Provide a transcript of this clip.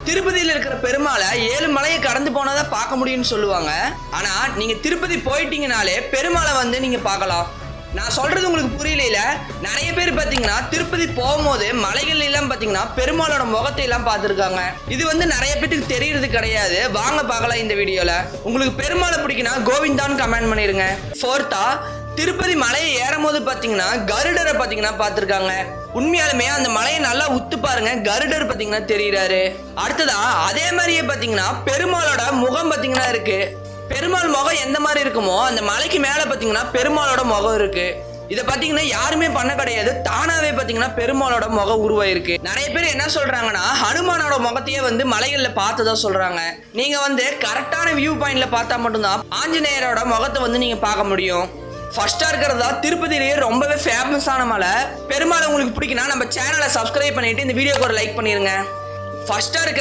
திருப்பதியில் இருக்கிற பெருமாளை 7 மலையை கடந்து போனாதான் பார்க்க முடியும்னு சொல்லுவாங்க. ஆனா நீங்க திருப்பதி போயிட்டீங்கனாலே பெருமாளை வந்து நீங்க பார்க்கலாம். நான் சொல்றது உங்களுக்கு புரியல. நிறைய பேர் பாத்தீங்கன்னா திருப்பதி போகும்போது மலைகள் எல்லாம் பாத்தீங்கன்னா பெருமாளோட முகத்தை எல்லாம் பார்த்துருக்காங்க. இது வந்து நிறைய பேருக்கு தெரியறது கிடையாது. வாங்க பார்க்கலாம் இந்த வீடியோல. உங்களுக்கு பெருமாளை பிடிக்குன்னா கோவிந்தான்னு கமெண்ட் பண்ணிருங்க. 4th திருப்பதி மலையை ஏறும் போது பாத்தீங்கன்னா கருடரை பாத்தீங்கன்னா பார்த்திருக்காங்க. உண்மையாலுமே அந்த மலையை நல்லா உத்து பாருங்க, கருடர் பாத்தீங்கன்னா தெரியுறாரு. அடுத்ததா அதே மாதிரியே பாத்தீங்கன்னா பெருமாளோட முகம் பாத்தீங்கன்னா இருக்கு. பெருமாள் முகம் எந்த மாதிரி இருக்குமோ அந்த மலைக்கு மேல பாத்தீங்கன்னா பெருமாளோட முகம் இருக்கு. இதை பாத்தீங்கன்னா யாருமே பண்ண கிடையாது, தானாவே பாத்தீங்கன்னா பெருமாளோட முகம் உருவாயிருக்கு. நிறைய பேர் என்ன சொல்றாங்கன்னா ஹனுமானோட முகத்தையே வந்து மலைகள்ல பார்த்ததா சொல்றாங்க. நீங்க வந்து கரெக்டான வியூ பாயிண்ட்ல பார்த்தா மட்டும்தான் ஆஞ்சநேயரோட முகத்தை வந்து நீங்க பார்க்க முடியும். ஃபர்ஸ்டா இருக்கிறதா திருப்பதியிலேயே ரொம்பவே ஃபேமஸான மலை. பெருமாள் உங்களுக்கு பிடிக்குன்னா நம்ம சேனலை சப்ஸ்கிரைப் பண்ணிட்டு இந்த வீடியோக்கு ஒரு லைக் பண்ணிருங்க. ஃபர்ஸ்டா இருக்க